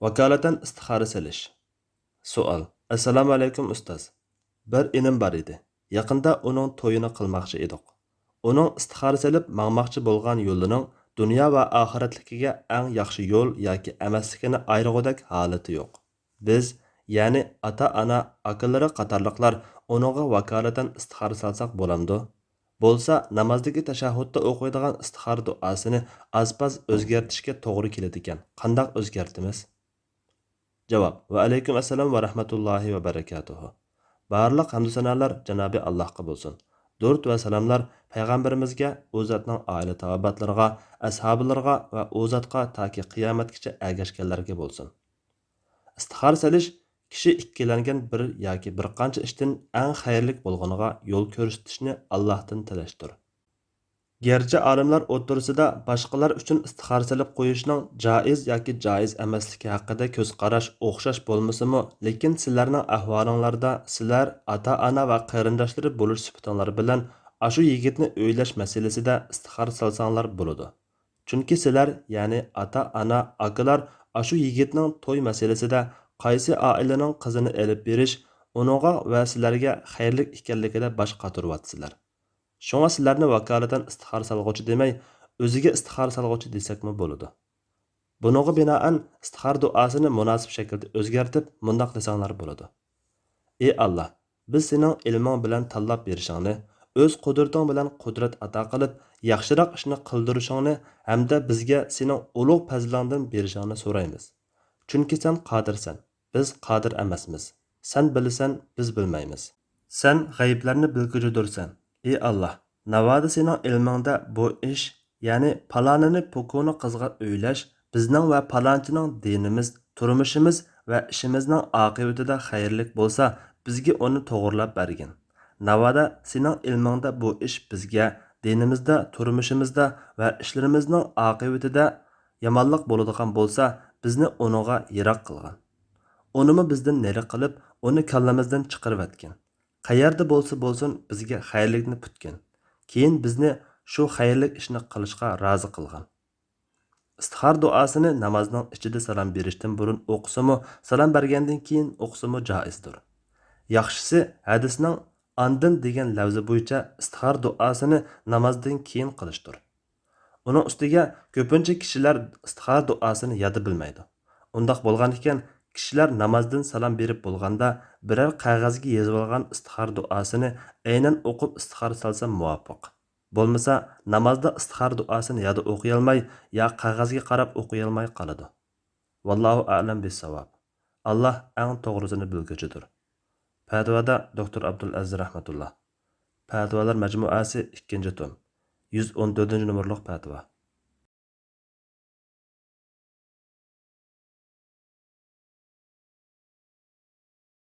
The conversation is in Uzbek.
Vakolatan istixora silish. Savol. Assalomu alaykum ustoz. Bir inim bor edi. Yaqinda uning to'yini qilmoqchi edik. Uning istixora silib mangmoqchi bo'lgan yo'lining dunyo va oxiratligiga eng yaxshi yo'l yoki emasligini ayrig'udak holati yo'q. Biz, ya'ni ota-ona, akalari qatorliqlar uningga vakolatan istixora salsak bo'lamdi? Bo'lsa, namozdagi tashahhudda o'qiydigan istixora duosini azpaz o'zgartirishga to'g'ri keladi ekan. Qanday o'zgartimiz? Javob. Va alaykum assalom va rahmatullohi va barakatuhu. Barliq hamd sanolar Janobi Allohga bo'lsin. Durud va salomlar payg'ambarimizga, u zotning oila taobatlariga, ashablariga va u zotga toki qiyomatgacha ergashganlarga bo'lsin. Istixora salish kishi ikkilangan bir yoki bir qancha ishdan eng xayrli bo'lganiga yo'l ko'rsatishni Allohdan tilashdir. Gerçi olimlar o'rtasida boshqalar uchun istixora silib qo'yishning joiz yoki joiz emasligi haqida ko'z qarash o'xshash bo'lmasimi, lekin sizlarning ahvolinglarda sizlar ota-ona va qarindoshlari bo'lish sifatinglar bilan ashu yigitni o'ylash masalasida istixora solsanglar bo'ladi. Chunki sizlar, ya'ni ota-ona, akalar ashu yigitning to'y masalasida qaysi oilaning qizini elib berish, uningga va sizlarga xayrli ekanligida bosh qotiryapsizlar. Şoňa sizlarni vakolatan istixora salg'uvchi demay, o'ziga istixora salg'uvchi desakmi bo'ladi. Buningga binoan istixora duosini munosib shaklda o'zgartib, mundaq desanglar bo'ladi. Ey Alloh, biz sening ilming bilan tanlab berishingni, o'z qudrating bilan qudrat ato qilib, yaxshiroq ishni qildirishingni hamda bizga sening ulug' fazlingdan berishingni so'raymiz. Chunki sen qodirsan, biz qodir emasmiz. Sen bilasan, biz bilmaymiz. Sen g'ayblarni bilgujudursan. Ey Allah, navoda sening ilmingda bu ish, ya'ni palonini pokoni qizga o'ylash, bizning va palonchining dinimiz, turmushimiz va ishimizning oqibatida xayrlik bo'lsa, bizga uni to'g'rilab bergin. Navoda sening ilmingda bu ish bizga, dinimizda, turmushimizda va ishlarimizning oqibatida yomonlik bo'ladigan bo'lsa, bizni uninga yiroq qilgin. Unimi bizdan nari qilib, uni kallamizdan chiqarib etgin. Qayerda bo'lsa bo'lsin bizga xayrlikni putgin. Keyin bizni shu xayrlik ishni qilishga rozi qilgin. Istixora duosini namozning ichida salom berishdan burun o'qisimi, salom bergandan keyin o'qisimi joizdir. Yaxshisi hadisning andin degan lafzi bo'yicha istixora duosini namozdan keyin qilishdir. Uning ustiga ko'pincha kishilar istixora duosini yodi bilmaydi. Undaq bo'lgan ekan, kishilar namozdan salom berib bo'lganda biror qog'ozga yozib olgan istixora duosini aynan o'qib istixora salsa muvofiq. Bo'lmasa namozda istixora duosini yoda o'qiy olmay, yo qog'ozga qarab o'qiy olmay qoladi. Vallohu a'lam bis-savob. Alloh eng to'g'risini bilguchidir. Fatvoda Dr. Abdul Aziz rahmatulloh. Fatvolar majmuasi 2-tom. 114 numurliq fatvo.